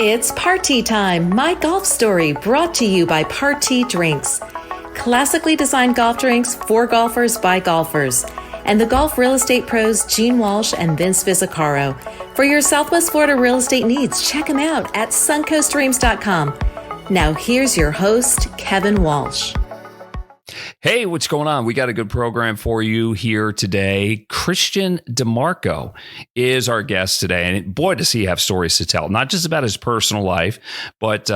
it's party time, my golf story brought to you by Party Drinks. Classically designed golf drinks for golfers by golfers. And the golf real estate pros Gene Walsh and Vince Visicaro. For your Southwest Florida real estate needs, check them out at suncoastdreams.com. Now here's your host, Kevin Walsh. Hey, what's going on? We got a good program for you here today. Cristian DiMarco is our guest today. And boy, does he have stories to tell, not just about his personal life, but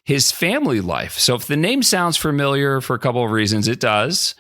his family life. So if the name sounds familiar for a couple of reasons, it does.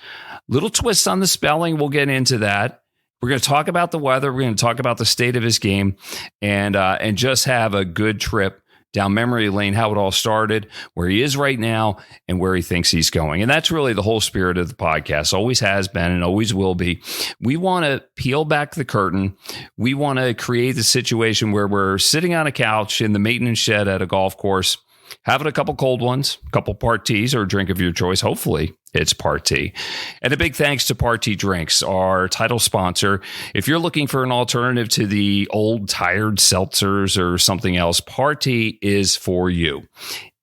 Little twist on the spelling. We'll get into that. We're going to talk about the weather. We're going to talk about the state of his game and just have a good trip down memory lane, how it all started, where he is right now, and where he thinks he's going. And that's really the whole spirit of the podcast, always has been and always will be. We want to peel back the curtain. We want to create the situation where we're sitting on a couch in the maintenance shed at a golf course, having a couple cold ones, a couple parties, or a drink of your choice. Hopefully, it's Party. And a big thanks to Party Drinks, our title sponsor. If you're looking for an alternative to the old tired seltzers or something else, Party is for you.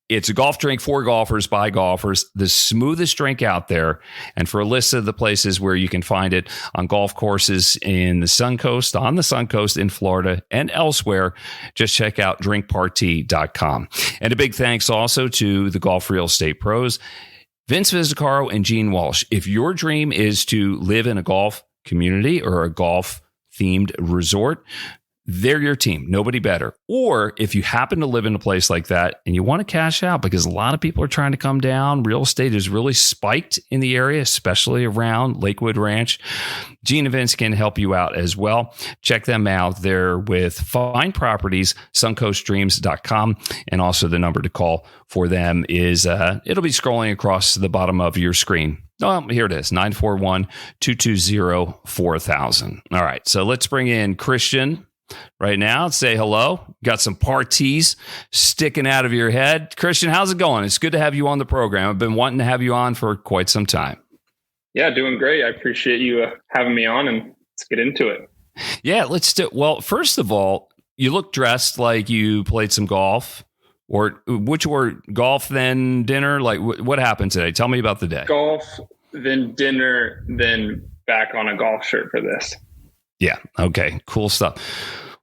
It's a golf drink for golfers by golfers, the smoothest drink out there. And for a list of the places where you can find it on golf courses in the Suncoast, on the Suncoast in Florida and elsewhere, just check out drinkparty.com. And a big thanks also to the golf real estate pros, Vince Visicaro and Gene Walsh. If your dream is to live in a golf community or a golf themed resort, they're your team. Nobody better. Or if you happen to live in a place like that and you want to cash out because a lot of people are trying to come down, real estate is really spiked in the area, especially around Lakewood Ranch. Gene and Vince can help you out as well. Check them out. They're with Fine Properties, suncoastdreams.com. And also the number to call for them is, it'll be scrolling across the bottom of your screen. Oh, here it is, 941-220-4000. All right, so let's bring in Cristian right now. Say hello. Got some parties sticking out of your head. Cristian, how's it going? It's good to have you on the program. I've been wanting to have you on for quite some time. Yeah, doing great. I appreciate you having me on, and let's get into it. Yeah, let's do. Well, first of all, you look dressed like you played some golf, or golf, then dinner. Like what happened today? Tell me about the day. Golf, then dinner, then back on a golf shirt for this. Yeah. Okay. Cool stuff.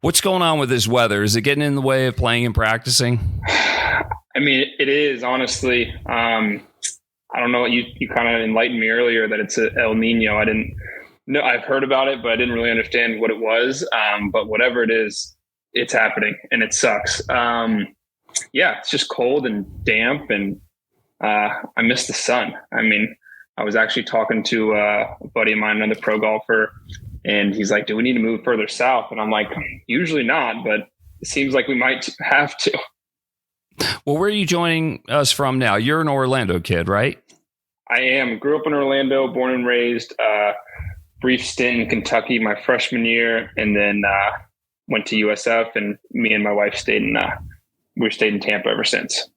What's going on with this weather? Is it getting in the way of playing and practicing? I mean, it is, honestly. I don't know. You kind of enlightened me earlier that it's a El Nino. I didn't know. I've heard about it, but I didn't really understand what it was. But whatever it is, it's happening and it sucks. Yeah, it's just cold and damp, and I miss the sun. I mean, I was actually talking to a buddy of mine, another pro golfer, and he's like, do we need to move further south? And I'm like, usually not, but it seems like we might have to. Well, where are you joining us from now? You're an Orlando kid, right? I am. Grew up in Orlando, born and raised, brief stint in Kentucky my freshman year, and then went to USF, and me and my wife stayed in Tampa ever since.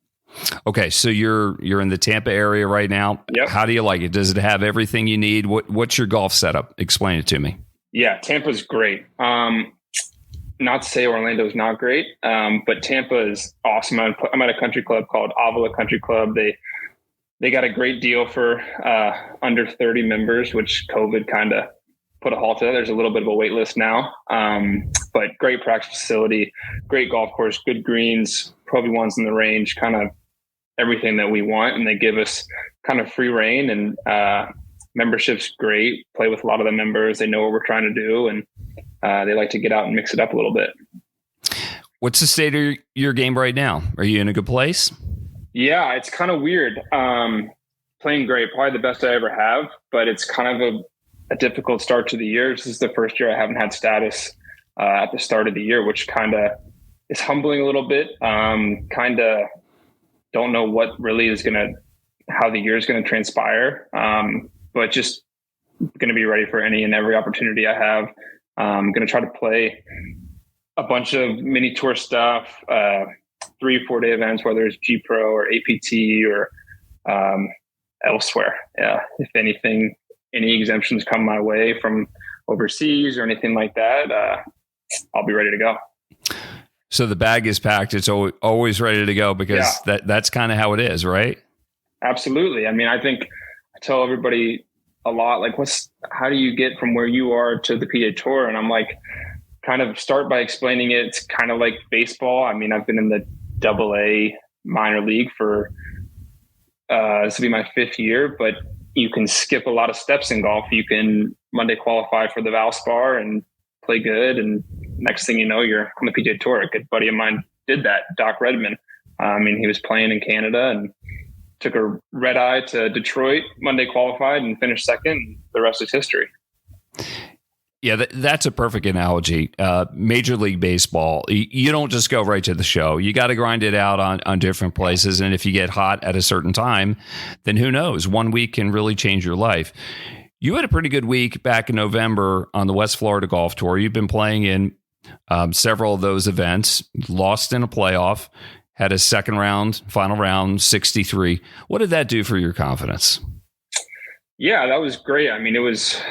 Okay, so you're in the Tampa area right now. Yep. How do you like it? Does it have everything you need? What's your golf setup? Explain it to me. Yeah, Tampa's great. Not to say Orlando's not great, but Tampa is awesome. I'm at a country club called Avila Country Club. They got a great deal for under 30 members, which COVID kind of put a halt to that. There's a little bit of a wait list now, but great practice facility, great golf course, good greens, Pro V1s in the range, kind of everything that we want. And they give us kind of free reign, and membership's great. Play with a lot of the members. They know what we're trying to do, and they like to get out and mix it up a little bit. What's the state of your game right now? Are you in a good place? Yeah, it's kind of weird. Playing great, probably the best I ever have, but it's kind of a difficult start to the year. This is the first year I haven't had status at the start of the year, which kind of is humbling a little bit. Kind of don't know what really is how the year is going to transpire. But just going to be ready for any and every opportunity I have. I'm going to try to play a bunch of mini tour stuff, 3-4 day events, whether it's G Pro or APT or elsewhere. Yeah. If anything, any exemptions come my way from overseas or anything like that, I'll be ready to go. So the bag is packed. It's always ready to go because that's kind of how it is, right? Absolutely. I mean, I think I tell everybody a lot, like, how do you get from where you are to the PGA Tour? And I'm like, kind of start by explaining it. It's kind of like baseball. I mean, I've been in the AA minor league for this will be my 5th year, but you can skip a lot of steps in golf. You can Monday qualify for the Valspar and play good, and next thing you know, you're on the PGA Tour. A good buddy of mine did that, Doc Redman. I mean, he was playing in Canada and took a red eye to Detroit, Monday qualified and finished second. The rest is history. Yeah, that's a perfect analogy. Major League Baseball, you don't just go right to the show. You got to grind it out on different places. And if you get hot at a certain time, then who knows? 1 week can really change your life. You had a pretty good week back in November on the West Florida Golf Tour. You've been playing in several of those events, lost in a playoff, had a second round, final round, 63. What did that do for your confidence? Yeah, that was great. I mean, it was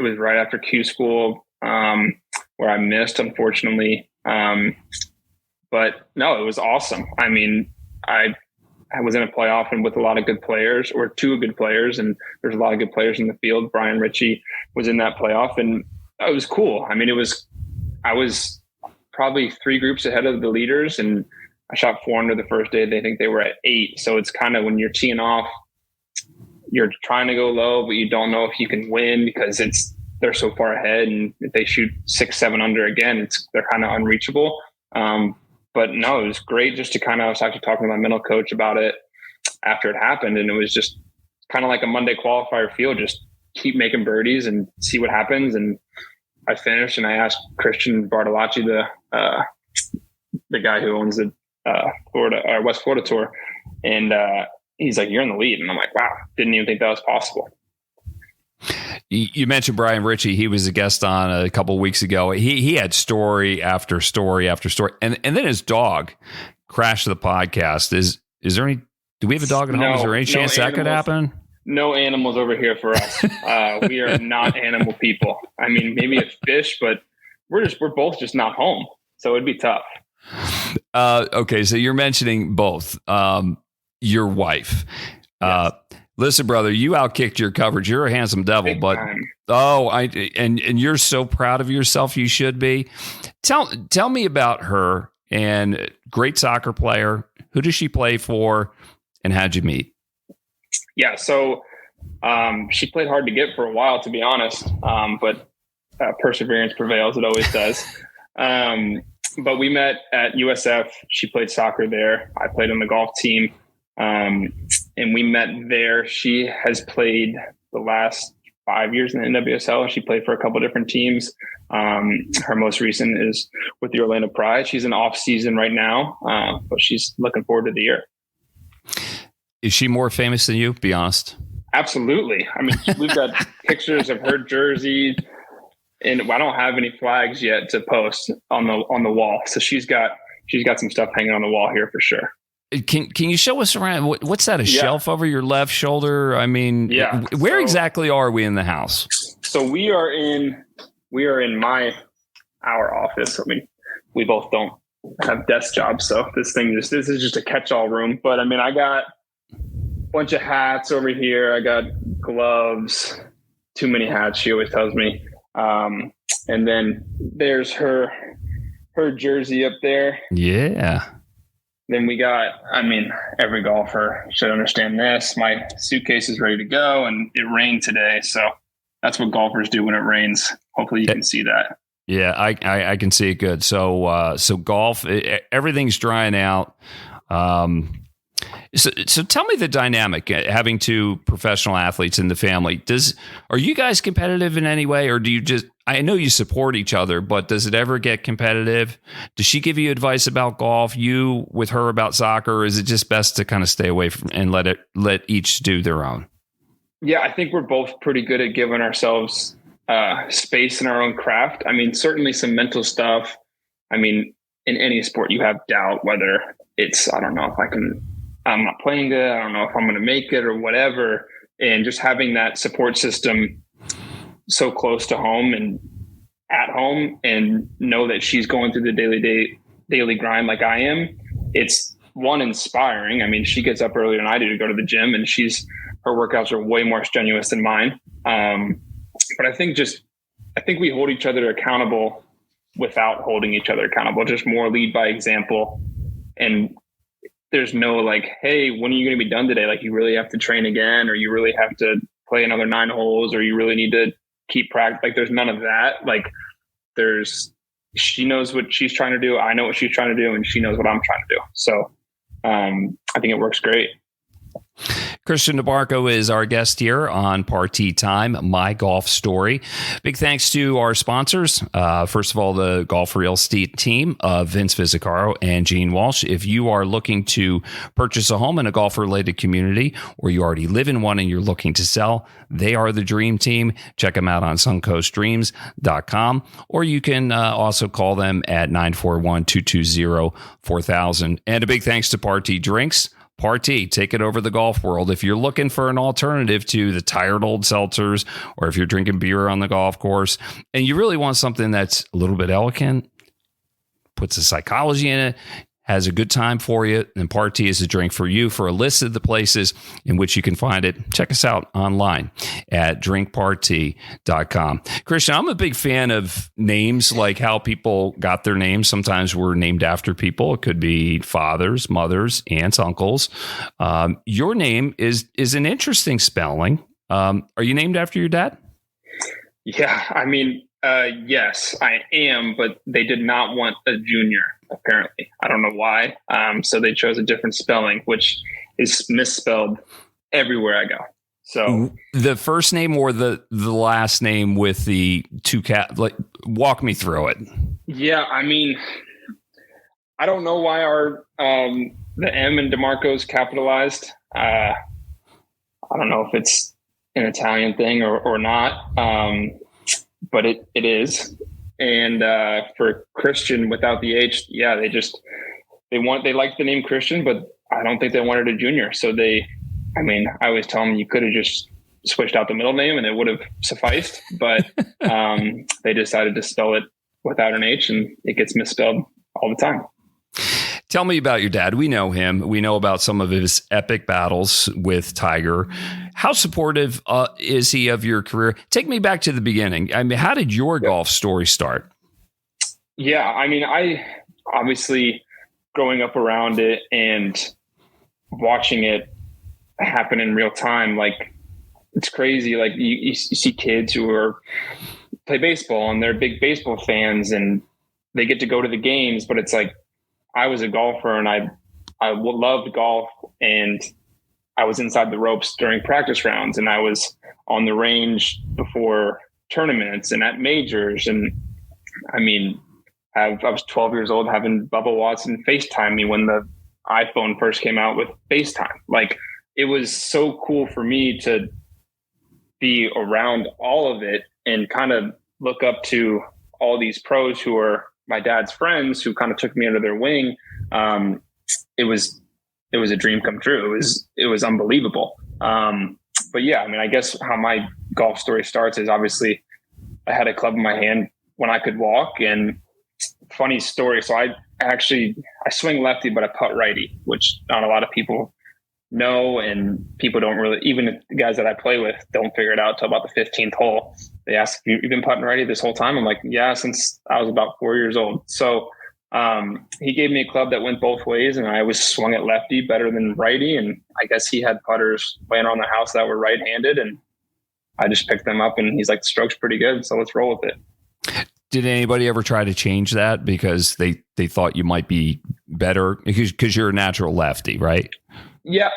right after Q school, where I missed, unfortunately. But no, it was awesome. I mean, I was in a playoff and with a lot of good players, or 2 good players, and there's a lot of good players in the field. Brian Ritchie was in that playoff, and it was cool. I mean, I was probably 3 groups ahead of the leaders, and I shot 4 under the first day. They think they were at 8. So it's kind of when you're teeing off, you're trying to go low, but you don't know if you can win because they're so far ahead. And if they shoot 6, 7 under again, they're kind of unreachable. But no, it was great just to I was actually talking to my mental coach about it after it happened. And it was just kind of like a Monday qualifier feel, just keep making birdies and see what happens. And I finished, and I asked Christian Bartolacci, the guy who owns the West Florida Tour. And, he's like, you're in the lead. And I'm like, wow, didn't even think that was possible. You mentioned Brian Ritchie. He was a guest on a couple of weeks ago. He had story after story after story. And then his dog crashed the podcast. Do we have a dog at home? Is there any chance that could happen? No animals over here for us. We are not animal people. I mean, maybe a fish, but we're both just not home. So it'd be tough. Okay. So you're mentioning both. Your wife. Yes. Listen, brother, you outkicked your coverage. You're a handsome devil, Big but time. And you're so proud of yourself. You should be. Tell me about her. And great soccer player. Who does she play for? And how'd you meet? Yeah, so she played hard to get for a while, to be honest. But perseverance prevails. It always does. But we met at USF. She played soccer there. I played on the golf team. And we met there. She has played the last 5 years in the NWSL. She played for a couple different teams. Her most recent is with the Orlando Pride. She's in off season right now, but she's looking forward to the year. Is she more famous than you? Be honest. Absolutely. I mean, we've got pictures of her jersey, and I don't have any flags yet to post on the wall. So she's got some stuff hanging on the wall here for sure. Can you show us around? What's that? A shelf over your left shoulder? I mean, where exactly are we in the house? So we are in our office. I mean, we both don't have desk jobs, so this is just a catch-all room. But I mean, I got a bunch of hats over here. I got gloves. Too many hats, she always tells me. And then there's her jersey up there. Yeah. Then we got, I mean, every golfer should understand this. My suitcase is ready to go, and it rained today. So that's what golfers do when it rains. Hopefully you can see that. Yeah, I can see it good. So golf, everything's drying out. So tell me the dynamic, having 2 professional athletes in the family. Are you guys competitive in any way, or do you just, I know you support each other, but does it ever get competitive? Does she give you advice about golf, you with her about soccer, or is it just best to kind of stay away from and let each do their own? Yeah, I think we're both pretty good at giving ourselves space in our own craft. I mean, certainly some mental stuff. I mean, in any sport, you have doubt, whether it's, I don't know if I'm not playing good, I don't know if I'm going to make it or whatever. And just having that support system so close to home and at home, and know that she's going through the daily daily grind like I am, it's one, inspiring. I mean, she gets up earlier than I do to go to the gym, and her workouts are way more strenuous than mine. But I think we hold each other accountable without holding each other accountable, just more lead by example. And there's no like, hey, when are you going to be done today? Like, you really have to train again, or you really have to play another 9 holes, or you really need to keep practice. Like, there's none of that. Like, she knows what she's trying to do. I know what she's trying to do, and she knows what I'm trying to do. So I think it works great. Cristian DiMarco is our guest here on Party Time, My Golf Story. Big thanks to our sponsors. First of all, the Golf Real Estate team of Vince Visicaro and Gene Walsh. If you are looking to purchase a home in a golf-related community, or you already live in one and you're looking to sell, they are the dream team. Check them out on suncoastdreams.com, or you can also call them at 941-220-4000. And a big thanks to Party Drinks. Party, take it over the golf world. If you're looking for an alternative to the tired old seltzers, or if you're drinking beer on the golf course and you really want something that's a little bit elegant, puts a psychology in it, has a good time for you, then Party is a drink for you. For a list of the places in which you can find it, check us out online at drinkparty.com. Cristian, I'm a big fan of names, like how people got their names. Sometimes we're named after people. It could be fathers, mothers, aunts, uncles. Your name is an interesting spelling. Are you named after your dad? Yeah, I mean, yes, I am, but they did not want a junior, apparently. I don't know why. So they chose a different spelling, which is misspelled everywhere I go. So the first name or the last name with the two like, walk me through it. Yeah, I mean, I don't know why the M in DiMarco is capitalized. I don't know if it's an Italian thing or not. But it is. And for Cristian without the H, yeah, they like the name Cristian, but I don't think they wanted a junior. So I always tell them you could have just switched out the middle name and it would have sufficed. But they decided to spell it without an H, and it gets misspelled all the time. Tell me about your dad. We know him. We know about some of his epic battles with Tiger. How supportive is he of your career? Take me back to the beginning. I mean, how did your golf story start? Yeah, I mean, I obviously growing up around it and watching it happen in real time, like, it's crazy. Like, you see kids who play baseball and they're big baseball fans and they get to go to the games, but it's like, I was a golfer and I loved golf, and I was inside the ropes during practice rounds, and I was on the range before tournaments and at majors. And I mean, I was 12 years old having Bubba Watson FaceTime me when the iPhone first came out with FaceTime. Like, it was so cool for me to be around all of it and kind of look up to all these pros who are my dad's friends, who kind of took me under their wing. It was a dream come true. It was unbelievable. But yeah, I mean, I guess how my golf story starts is obviously I had a club in my hand when I could walk. And funny story. So I swing lefty, but I putt righty, which not a lot of people know. And people don't really, even the guys that I play with, don't figure it out till about the 15th hole. They ask, "You've been putting righty this whole time?" I'm like, "Yeah, since I was about 4 years old." So he gave me a club that went both ways, and I always swung at lefty better than righty. And I guess he had putters laying around the house that were right-handed, and I just picked them up, and he's like, "The stroke's pretty good, so let's roll with it." Did anybody ever try to change that because they thought you might be better because you're a natural lefty, right? Yeah.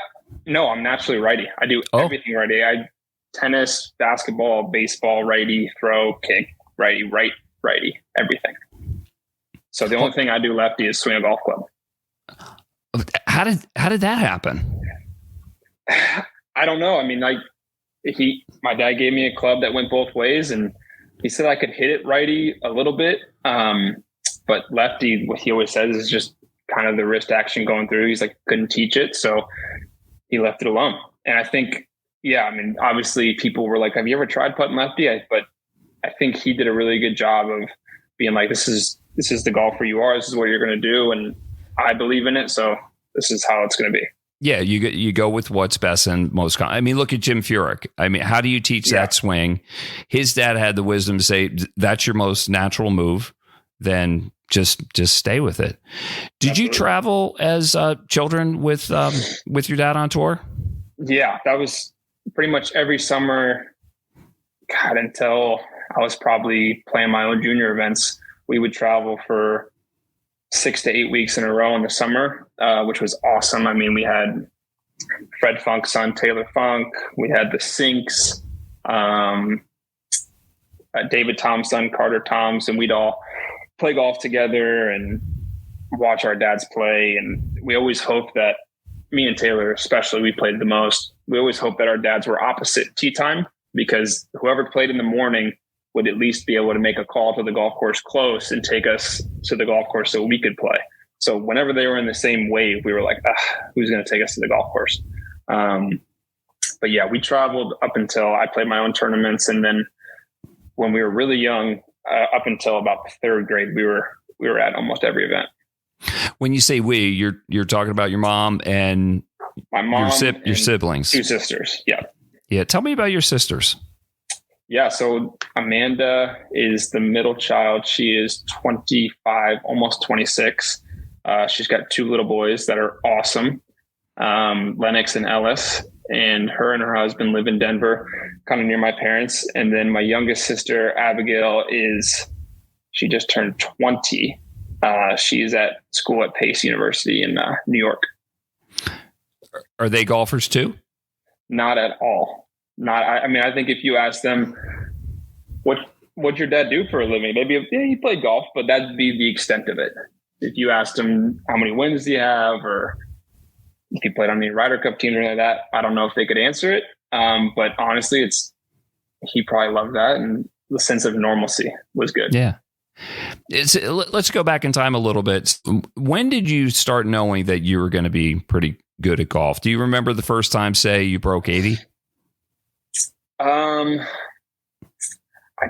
No, I'm naturally righty. I do everything righty. Tennis, basketball, baseball, righty, throw, kick, righty, righty, everything. So the only thing I do lefty is swing a golf club. How did that happen? I don't know. I mean, my dad gave me a club that went both ways, and he said I could hit it righty a little bit. But lefty, what he always says is just kind of the wrist action going through. He's like, couldn't teach it. So he left it alone. And I think, yeah, I mean, obviously people were like, "Have you ever tried putting lefty?" But I think he did a really good job of being like, this is this is the golfer you are. This is what you're going to do. And I believe in it. So this is how it's going to be. Yeah, you go with what's best and most. I mean, look at Jim Furyk. I mean, how do you teach that swing? His dad had the wisdom to say, that's your most natural move. Then just stay with it. Did Absolutely. you travel as children with your dad on tour? Yeah, that was pretty much every summer. God, until I was probably playing my own junior events, we would travel for 6 to 8 weeks in a row in the summer, which was awesome. I mean, we had Fred Funk's son, Taylor Funk. We had the Sinks, David Tom's son, Carter Toms, and we'd all play golf together and watch our dads play. And we always hoped that, me and Taylor especially, we played the most. We always hoped that our dads were opposite tee time, because whoever played in the morning would at least be able to make a call to the golf course close and take us to the golf course so we could play. So whenever they were in the same wave, we were like, who's going to take us to the golf course? But yeah, we traveled up until I played my own tournaments. And then when we were really young, up until about the third grade, we were at almost every event. When you say we, you're talking about your mom and my mom, your siblings, 2 sisters. Yeah. Yeah. Tell me about your sisters. Yeah. So Amanda is the middle child. She is 25, almost 26. She's got 2 little boys that are awesome. Lennox and Ellis, and her husband live in Denver, kind of near my parents. And then my youngest sister, Abigail, she just turned 20. She's at school at Pace University in New York. Are they golfers too? Not at all. I mean, I think if you ask them, what'd your dad do for a living? Maybe he played golf, but that'd be the extent of it. If you asked him how many wins do you have, or if he played on any Ryder Cup team or anything like that, I don't know if they could answer it. But honestly, he probably loved that, and the sense of normalcy was good. Yeah. Let's go back in time a little bit. When did you start knowing that you were going to be pretty good at golf? Do you remember the first time, say, you broke 80? I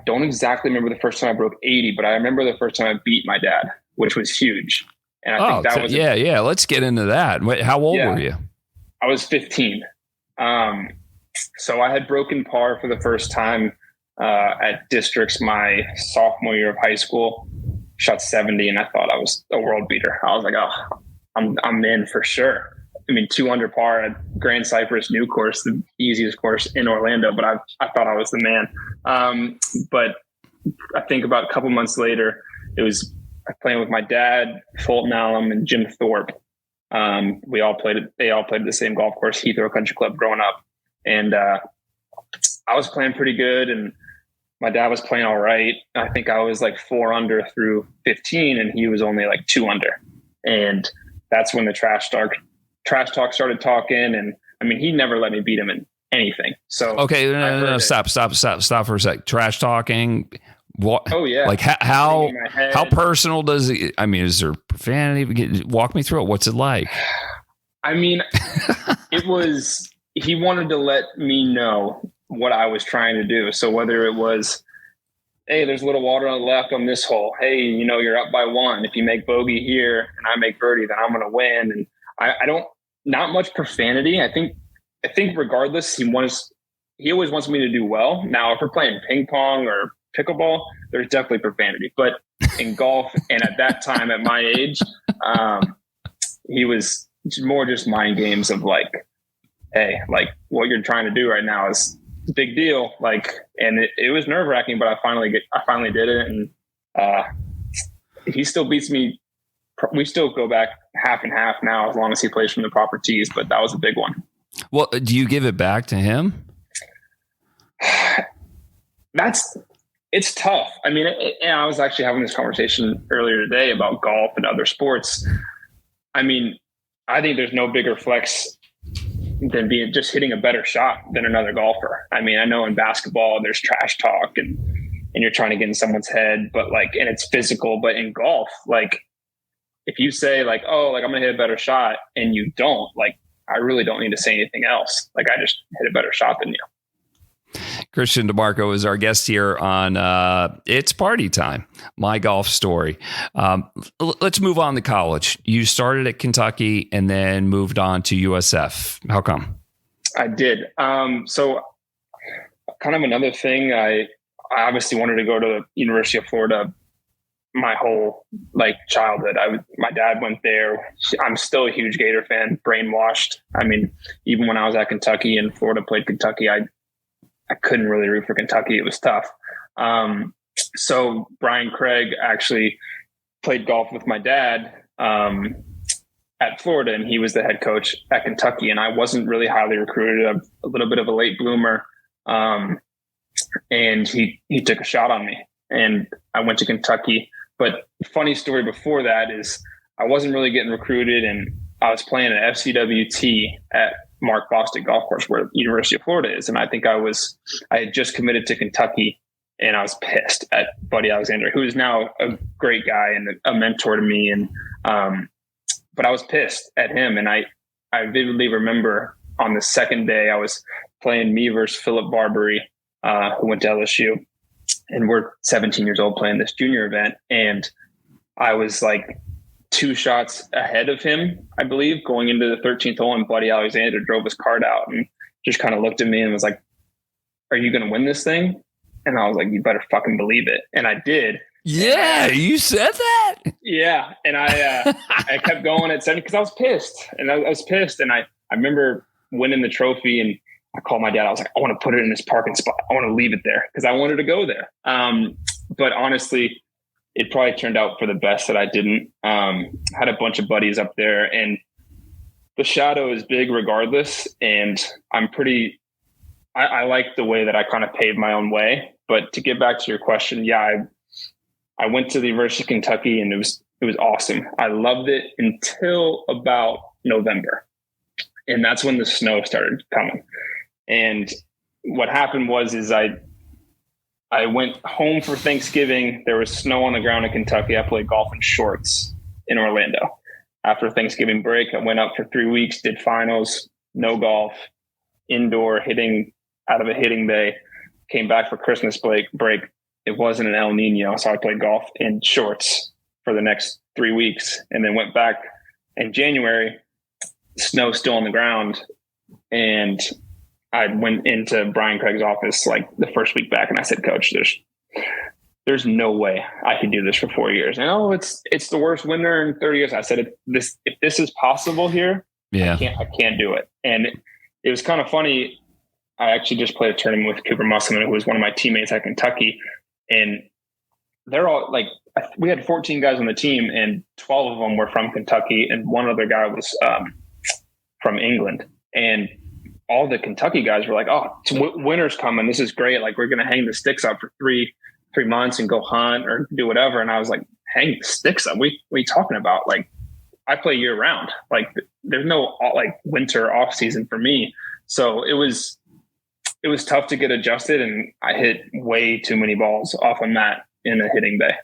don't exactly remember the first time I broke 80, but I remember the first time I beat my dad, which was huge. And I think that was yeah. Let's get into that. How old were you? I was 15. So I had broken par for the first time at districts my sophomore year of high school. Shot 70, and I thought I was a world beater. I was like, I'm in for sure. I mean, 2 under par at Grand Cypress new course, the easiest course in Orlando, but I thought I was the man. But I think about a couple months later, it was playing with my dad, Fulton Allen, and Jim Thorpe. They all played at the same golf course, Heathrow Country Club, growing up. And I was playing pretty good, and my dad was playing all right. I think I was like 4 under through 15, and he was only like 2 under. And that's when the trash talk started talking. And I mean, he never let me beat him in anything. So okay, no, stop for a sec. Trash talking. What? Oh yeah. Like how personal does it? I mean, is there profanity? Walk me through it. What's it like? I mean, he wanted to let me know what I was trying to do. So whether it was, hey, there's a little water on the left on this hole. Hey, you're up by 1. If you make bogey here and I make birdie, then I'm going to win. And I don't, not much profanity. I think regardless, he always wants me to do well. Now, if we're playing ping pong or pickleball, there's definitely profanity, but in golf and at that time at my age, he was more just mind games of like, hey, like what you're trying to do right now is a big deal. Like, and it was nerve wracking, but I finally did it. And, he still beats me. We still go back half and half now, as long as he plays from the proper tees, but that was a big one. Well, do you give it back to him? It's tough. I mean, and I was actually having this conversation earlier today about golf and other sports. I mean, I think there's no bigger flex than just hitting a better shot than another golfer. I mean, I know in basketball there's trash talk and you're trying to get in someone's head, but like, and it's physical, but in golf, like if you say like, oh, like I'm going to hit a better shot and you don't, like, I really don't need to say anything else. Like I just hit a better shot than you. Cristian DiMarco is our guest here on It's Party Time, My Golf Story. Let's move on to college. You started at Kentucky and then moved on to USF. How come? I did. So kind of another thing, I obviously wanted to go to the University of Florida my whole childhood. My dad went there. I'm still a huge Gator fan, brainwashed. I mean, even when I was at Kentucky and Florida played Kentucky, I couldn't really root for Kentucky. It was tough. So Brian Craig actually played golf with my dad at Florida, and he was the head coach at Kentucky. And I wasn't really highly recruited. I'm a little bit of a late bloomer. And he took a shot on me, and I went to Kentucky. But the funny story before that is I wasn't really getting recruited, and I was playing at FCWT at Mark Bostic Golf Course, where the University of Florida is. And I think I had just committed to Kentucky, and I was pissed at Buddy Alexander, who is now a great guy and a mentor to me. And, but I was pissed at him. And I vividly remember on the second day I was playing me versus Philip Barbary, who went to LSU, and we're 17 years old playing this junior event. And I was 2 shots ahead of him, I believe, going into the 13th hole, and Buddy Alexander drove his cart out and just kind of looked at me and was like, "Are you going to win this thing?" And I was like, "You better fucking believe it." And I did. Yeah, you said that? Yeah. And I kept going at 7 because I was pissed. And I was pissed. And I remember winning the trophy, and I called my dad. I was like, "I want to put it in this parking spot. I want to leave it there," because I wanted to go there. But honestly, it probably turned out for the best that I didn't. Had a bunch of buddies up there, and the shadow is big regardless. And I like the way that I kind of paved my own way. But to get back to your question, yeah, I went to the University of Kentucky, and it was awesome. I loved it until about November. And that's when the snow started coming. And what happened is I went home for Thanksgiving. There was snow on the ground in Kentucky. I played golf in shorts in Orlando. After Thanksgiving break, I went up for 3 weeks, did finals, no golf, indoor hitting out of a hitting bay, came back for Christmas break. It wasn't an El Nino, so I played golf in shorts for the next 3 weeks, and then went back in January, snow still on the ground. And I went into Brian Craig's office the first week back, and I said, "Coach, there's no way I could do this for 4 years." And it's the worst winter in 30 years. I said, if this is possible here, yeah, I can't do it. And it was kind of funny. I actually just played a tournament with Cooper Musselman, who was one of my teammates at Kentucky, and they're all we had 14 guys on the team, and 12 of them were from Kentucky, and one other guy was from England. And all the Kentucky guys were like, "Oh, winter's coming. This is great. We're going to hang the sticks up for three months and go hunt or do whatever." And I was like, "Hang the sticks up? What are you talking about? I play year round. There's no winter off season for me." So it was tough to get adjusted, and I hit way too many balls off a mat in a hitting bay.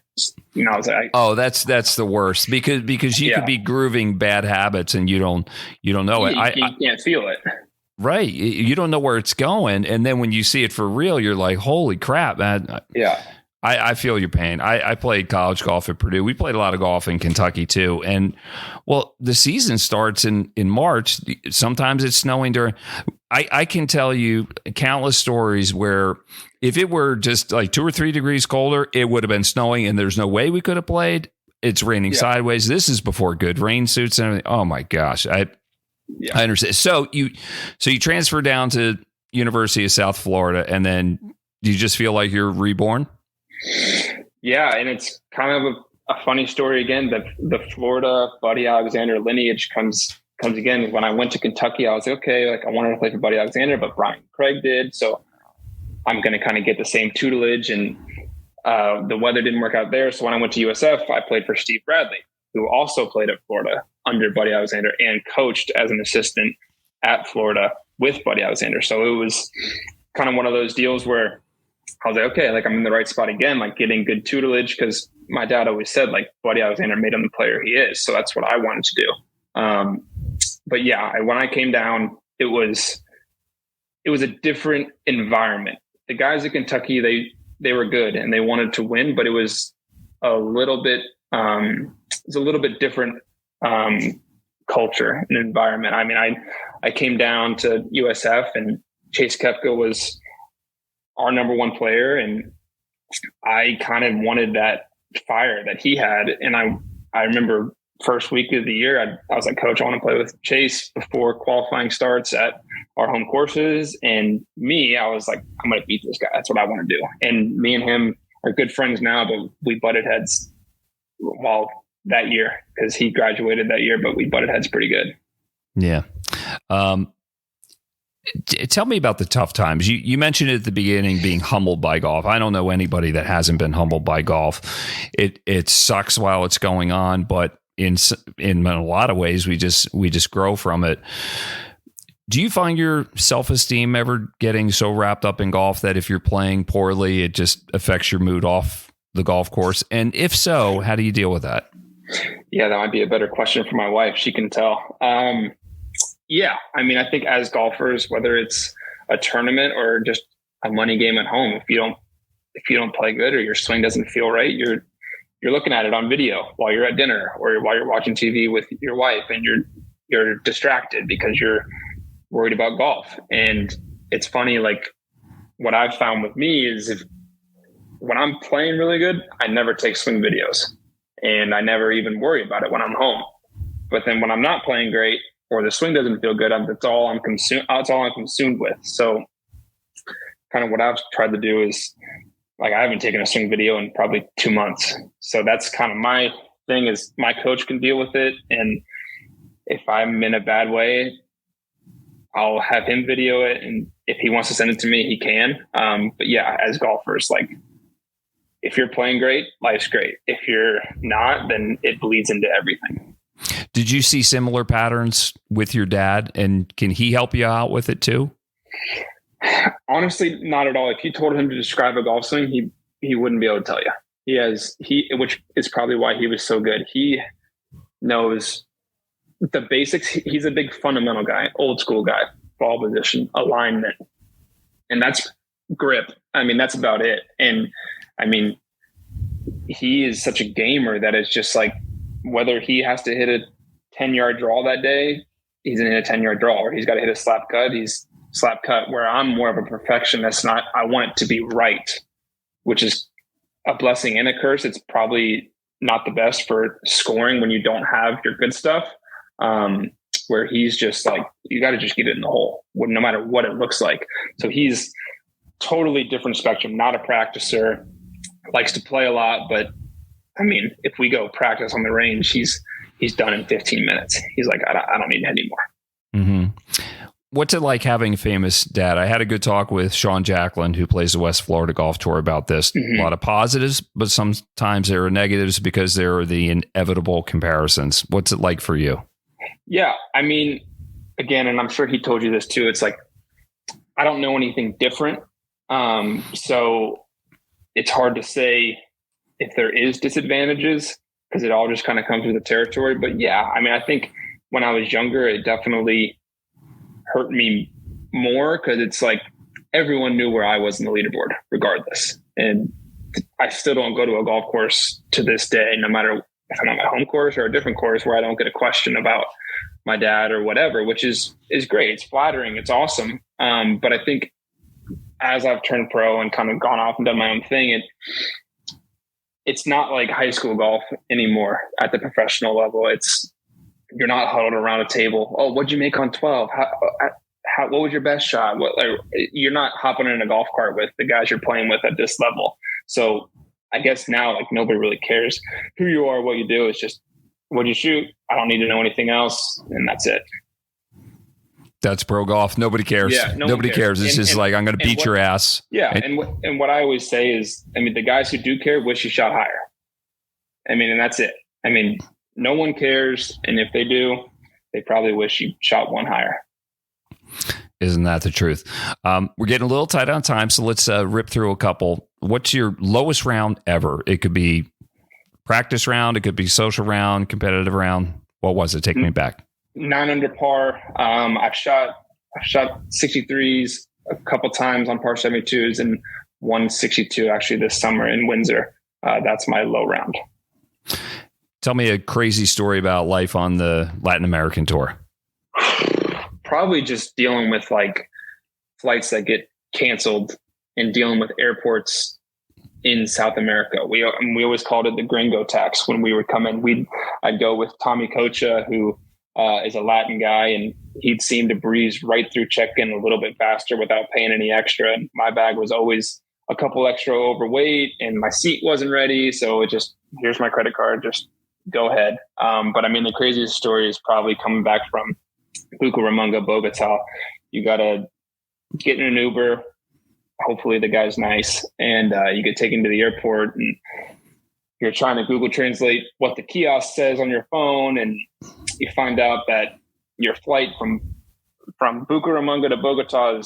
I was like, "Oh, that's the worst," because you could be grooving bad habits and you don't know it. You can't feel it. Right. You don't know where it's going. And then when you see it for real, you're like, holy crap, man. Yeah. I feel your pain. I played college golf at Purdue. We played a lot of golf in Kentucky too. And the season starts in March. Sometimes it's snowing during. I can tell you countless stories where if it were just 2 or 3 degrees colder, it would have been snowing and there's no way we could have played. It's raining sideways. This is before good rain suits and everything. Oh my gosh. I understand. So you transfer down to University of South Florida, and then you just feel like you're reborn? Yeah, and it's kind of a funny story again. The Florida Buddy Alexander lineage comes again. When I went to Kentucky, I was like, okay, I wanted to play for Buddy Alexander, but Brian Craig did, so I'm going to kind of get the same tutelage. And the weather didn't work out there. So when I went to USF, I played for Steve Bradley, who also played at Florida under Buddy Alexander and coached as an assistant at Florida with Buddy Alexander. So it was kind of one of those deals where I was like, okay, I'm in the right spot again, getting good tutelage, because my dad always said Buddy Alexander made him the player he is. So that's what I wanted to do. But yeah, when I came down, it was a different environment the guys at Kentucky, they were good and they wanted to win, but it was a little bit different culture and environment. I mean, I came down to USF and Chase Koepka was our number one player, and I kind of wanted that fire that he had. And I remember first week of the year, I was like, Coach, I want to play with Chase before qualifying starts at our home courses. And I was like, I'm going to beat this guy. That's what I want to do. And me and him are good friends now, but we butted heads that year because he graduated that year, but we butted heads pretty good. Yeah. Tell me about the tough times. You mentioned at the beginning being humbled by golf. I don't know anybody that hasn't been humbled by golf. It sucks while it's going on, but in a lot of ways we just grow from it. Do you find your self-esteem ever getting so wrapped up in golf that if you're playing poorly, it just affects your mood off the golf course? And if so, how do you deal with that? Yeah, that might be a better question for my wife. She can tell. Yeah. I mean, I think as golfers, whether it's a tournament or just a money game at home, if you don't play good or your swing doesn't feel right, you're looking at it on video while you're at dinner or while you're watching TV with your wife, and you're distracted because you're worried about golf. And it's funny, like what I've found with me is when I'm playing really good, I never take swing videos and I never even worry about it when I'm home. But then when I'm not playing great, or the swing doesn't feel good, that's all I'm consumed with. So kind of what I've tried to do is, like, I haven't taken a swing video in probably 2 months. So that's kind of my thing, is my coach can deal with it. And if I'm in a bad way, I'll have him video it. And if he wants to send it to me, he can. But yeah, as golfers, like, if you're playing great, life's great. If you're not, then it bleeds into everything. Did you see similar patterns with your dad, and can he help you out with it too? Honestly, not at all. If you told him to describe a golf swing, he wouldn't be able to tell you. Which is probably why he was so good. He knows the basics. He's a big fundamental guy, old school guy, ball position, alignment, and that's grip. I mean, that's about it. And I mean, he is such a gamer that it's just like, whether he has to hit a 10-yard draw that day, he's going to hit a 10-yard draw, or he's got to hit a slap cut, he's slap cut, where I'm more of a perfectionist. I want it to be right, which is a blessing and a curse. It's probably not the best for scoring when you don't have your good stuff, where he's just like, you got to just get it in the hole, no matter what it looks like. So he's totally different spectrum, not a practicer, likes to play a lot, but I mean, if we go practice on the range, he's done in 15 minutes. He's like, I don't need it anymore. Mm-hmm. What's it like having a famous dad? I had a good talk with Sean Jacklin, who plays the West Florida Golf Tour, about this. Mm-hmm. A lot of positives, but sometimes there are negatives because there are the inevitable comparisons. What's it like for you? Yeah, I mean, again, and I'm sure he told you this too, it's like, I don't know anything different. So it's hard to say if there is disadvantages, because it all just kind of comes with the territory. But yeah, I mean, I think when I was younger, it definitely hurt me more, because it's like everyone knew where I was in the leaderboard regardless. And I still don't go to a golf course to this day, no matter if I'm at my home course or a different course, where I don't get a question about my dad or whatever, which is great. It's flattering. It's awesome. But I think as I've turned pro and kind of gone off and done my own thing, it's not like high school golf anymore at the professional level. You're not huddled around a table. Oh, what'd you make on 12? What was your best shot? You're not hopping in a golf cart with the guys you're playing with at this level. So I guess now, like, nobody really cares who you are, what you do. It's just, what'd you shoot? I don't need to know anything else. And that's it. That's pro golf. Nobody cares. Yeah, nobody cares. It's just like, I'm going to beat your ass. Yeah. And what I always say is, I mean, the guys who do care wish you shot higher. I mean, and that's it. I mean, no one cares. And if they do, they probably wish you shot one higher. Isn't that the truth? We're getting a little tight on time, so let's rip through a couple. What's your lowest round ever? It could be practice round. It could be social round, competitive round. What was it? Take me back. 9 under par. I've shot 63s a couple times on par 72s and 162 actually this summer in Windsor. That's my low round. Tell me a crazy story about life on the Latin American tour. Probably just dealing with like flights that get canceled and dealing with airports in South America. We always called it the gringo tax when we would come in. I'd go with Tommy Cocha, who is a Latin guy, and he'd seem to breeze right through check-in a little bit faster without paying any extra. And my bag was always a couple extra overweight and my seat wasn't ready. So it just, here's my credit card, just go ahead. But I mean, the craziest story is probably coming back from Bucaramanga, Bogota. You got to get in an Uber. Hopefully the guy's nice, and you get taken to the airport, and you're trying to Google Translate what the kiosk says on your phone, and you find out that your flight from Bucaramanga to Bogota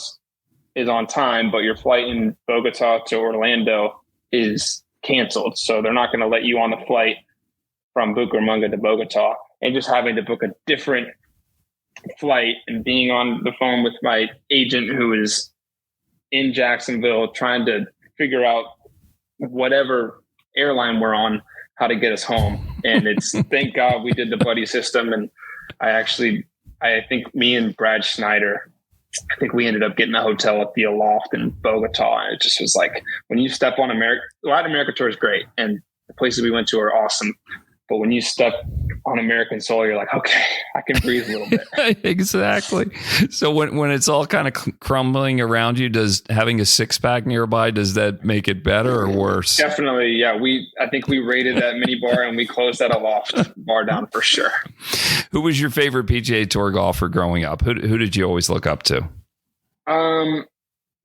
is on time, but your flight in Bogota to Orlando is canceled. So they're not going to let you on the flight from Bucaramanga to Bogota, and just having to book a different flight and being on the phone with my agent who is in Jacksonville trying to figure out whatever airline we're on, how to get us home. And it's, thank God we did the buddy system. And I think me and Brad Schneider, I think we ended up getting a hotel at the Aloft in Bogota. And it just was like, when you step on Latin America tour is great. And the places we went to are awesome. But when you step on American soil, you're like, okay, I can breathe a little bit. Exactly. So when it's all kind of crumbling around you, does having a 6-pack nearby, does that make it better or worse? Definitely. Yeah. I think we raided that mini bar and we closed that Aloft bar down for sure. Who was your favorite PGA Tour golfer growing up? Who did you always look up to? The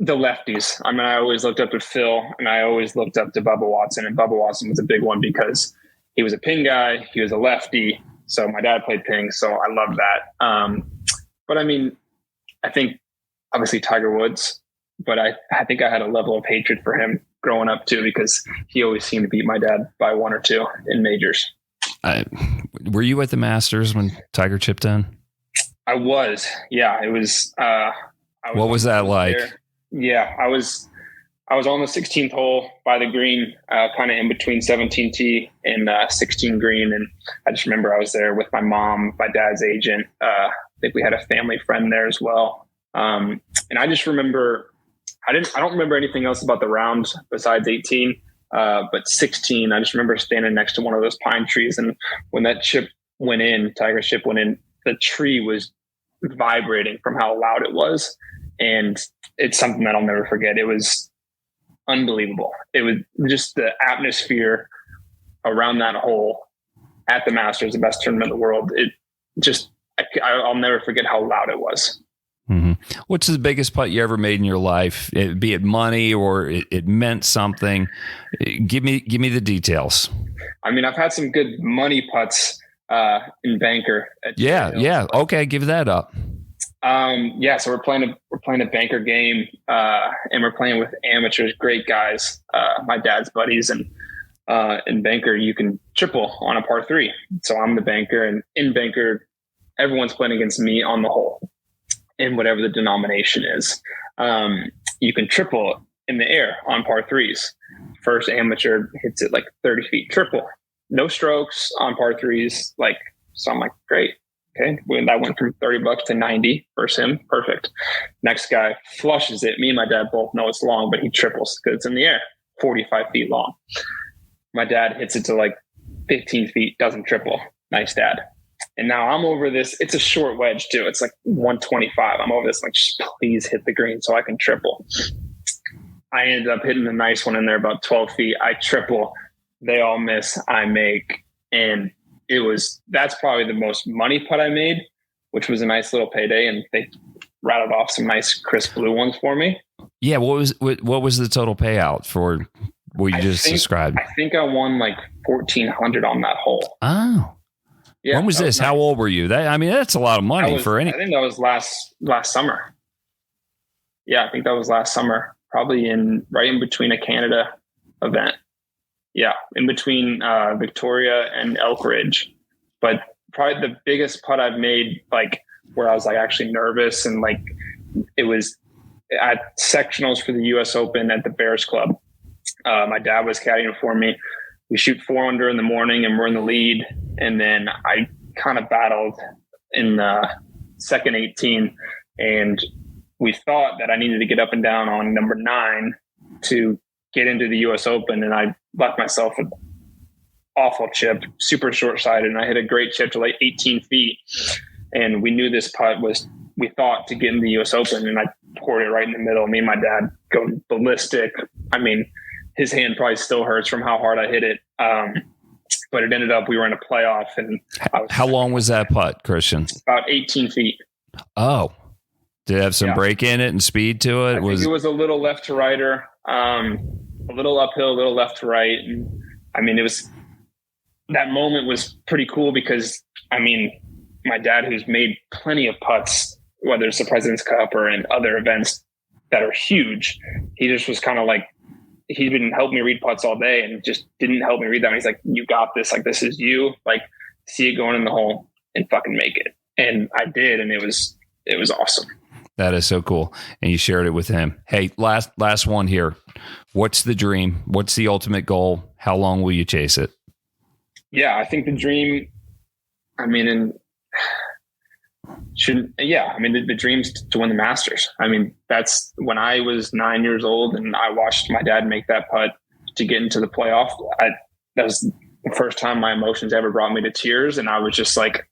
lefties. I mean, I always looked up to Phil, and I always looked up to Bubba Watson, and Bubba Watson was a big one because he was a pin guy. He was a lefty. So my dad played ping. So I love that. But I mean, I think obviously Tiger Woods, but I think I had a level of hatred for him growing up too, because he always seemed to beat my dad by 1 or 2 in majors. Were you at the Masters when Tiger chipped in? I was. Yeah, it was. What was that like? There. Yeah, I was on the 16th hole by the green, kind of in between 17T and 16 green. And I just remember I was there with my mom, my dad's agent. I think we had a family friend there as well. And I just remember, I don't remember anything else about the round besides 18. But 16, I just remember standing next to one of those pine trees. And when that chip went in, Tiger's chip went in, the tree was vibrating from how loud it was. And it's something that I'll never forget. It was unbelievable. It was just the atmosphere around that hole at the Masters, the best tournament in the world. It just, I'll never forget how loud it was. Mm-hmm. What's the biggest putt you ever made in your life? Be it money or it meant something. Give me the details. I mean, I've had some good money putts in Banker. Yeah. Okay, give that up. So we're playing a Banker game, and we're playing with amateurs, great guys, my dad's buddies, and in Banker you can triple on a par 3. So I'm the banker, and in Banker everyone's playing against me on the hole, in whatever the denomination is. You can triple in the air on par 3s. First amateur hits it like 30 feet, triple, no strokes on par 3s. So I'm like, great. Okay. That went from $30 to 90 versus him. Perfect. Next guy flushes it. Me and my dad both know it's long, but he triples because it's in the air, 45 feet long. My dad hits it to like 15 feet, doesn't triple. Nice, dad. And now I'm over this. It's a short wedge too. It's like 125. I'm over this, like, just please hit the green so I can triple. I ended up hitting a nice one in there about 12 feet. I triple. They all miss. I make. And that's probably the most money putt I made, which was a nice little payday. And they rattled off some nice crisp blue ones for me. Yeah. What was the total payout for what you just described? I think I won like $1,400 on that hole. Oh, yeah. When was this? How old were you? That's a lot of money for any. I think that was last summer. Yeah. I think that was last summer, probably right in between a Canada event. Yeah, in between Victoria and Elk Ridge. But probably the biggest putt I've made, like, where I was like actually nervous and like it was at sectionals for the U.S. Open at the Bears Club. My dad was caddying for me. We shoot 4 under in the morning and we're in the lead. And then I kind of battled in the second 18, and we thought that I needed to get up and down on number 9 to get into the U.S. Open. And I left myself an awful chip, super short-sighted. And I hit a great chip to like 18 feet. And we knew this putt was, we thought, to get in the U.S. Open. And I poured it right in the middle. Me and my dad go ballistic. I mean, his hand probably still hurts from how hard I hit it. But it ended up, we were in a playoff. And how long was that putt, Christian? About 18 feet. Oh, did it have some break in it and speed to it? I think it was a little left to righter, a little uphill, a little left to right. And I mean, that moment was pretty cool because, I mean, my dad, who's made plenty of putts, whether it's the President's Cup or in other events that are huge, he just was kind of like, he didn't help me read putts all day and just didn't help me read them. He's like, you got this. Like, this is you. Like, see it going in the hole and fucking make it. And I did. And it was awesome. That is so cool. And you shared it with him. Hey, last one here. What's the dream? What's the ultimate goal? How long will you chase it? Yeah, I think the dream, I mean, the dream's to win the Masters. I mean, that's when I was 9 years old and I watched my dad make that putt to get into the playoff. That was the first time my emotions ever brought me to tears. And I was just like,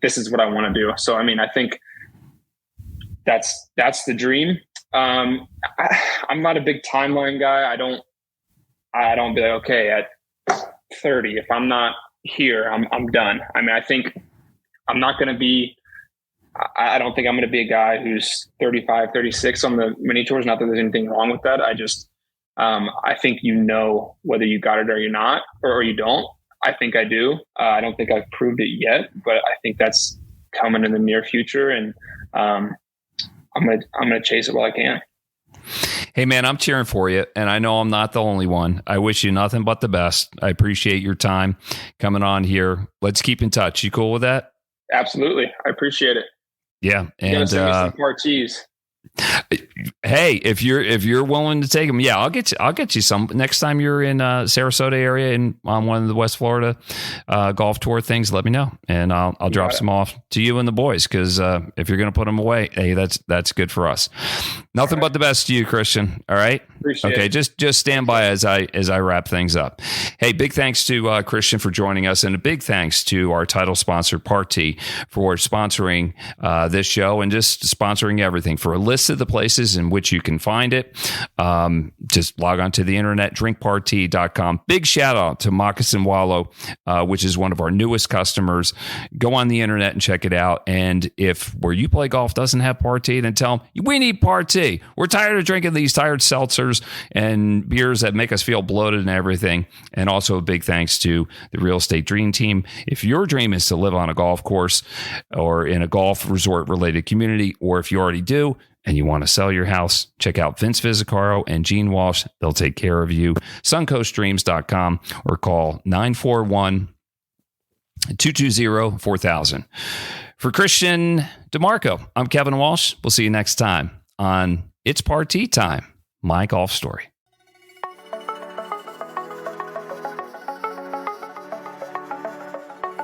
this is what I want to do. So, I mean, I think that's the dream. I'm not a big timeline guy. I don't be like, okay, at 30, if I'm not here, I'm done. I mean, I think I'm not going to be, I don't think I'm going to be a guy who's 35, 36 on the mini tours. Not that there's anything wrong with that. I think whether you got it or you're not, or you don't. I think I do. I don't think I've proved it yet, but I think that's coming in the near future. And I'm going to chase it while I can. Hey, man, I'm cheering for you, and I know I'm not the only one. I wish you nothing but the best. I appreciate your time coming on here. Let's keep in touch. You cool with that? Absolutely. I appreciate it. Yeah. And some parties. Hey, if you're willing to take them, yeah, I'll get you some next time you're in Sarasota area and on one of the West Florida golf tour things. Let me know, and I'll drop some off to you and the boys, because if you're going to put them away, hey, that's good for us. Nothing but the best to you, Christian. All right. Appreciate it. Just stand by as I wrap things up. Hey, big thanks to Christian for joining us, and a big thanks to our title sponsor, Party, for sponsoring this show and just sponsoring everything. For a list of the places in which you can find it, just log on to the internet, drinkparty.com. Big shout out to Moccasin Wallow, which is one of our newest customers. Go on the internet and check it out. And if where you play golf doesn't have Party, then tell them we need Party. We're tired of drinking these tired seltzers and beers that make us feel bloated and everything. And also a big thanks to the Real Estate Dream Team. If your dream is to live on a golf course or in a golf resort related community, or if you already do and you want to sell your house, check out Vince Visicaro and Gene Walsh. They'll take care of you. suncoastdreams.com or call 941-220-4000. For Christian DiMarco, I'm Kevin Walsh. We'll see you next time on It's Party Time, my golf story.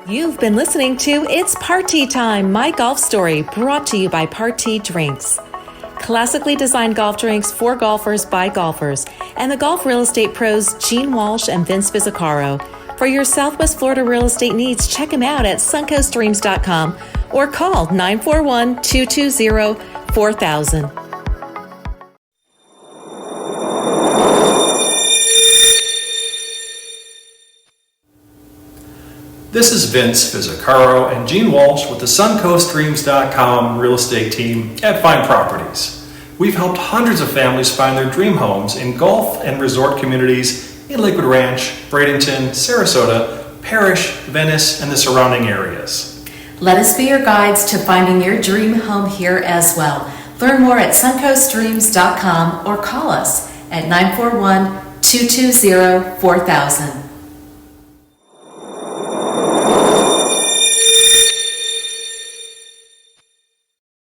You've been listening to It's Party Time, my golf story, brought to you by Party Drinks. Classically designed golf drinks for golfers by golfers, and the golf real estate pros Gene Walsh and Vince Visicaro. For your Southwest Florida real estate needs, check them out at suncoastdreams.com or call 941-220-4000. This is Vince Visicaro and Gene Walsh with the suncoastdreams.com real estate team at Fine Properties. We've helped hundreds of families find their dream homes in golf and resort communities in Lakewood Ranch, Bradenton, Sarasota, Parrish, Venice, and the surrounding areas. Let us be your guides to finding your dream home here as well. Learn more at suncoastdreams.com or call us at 941-220-4000.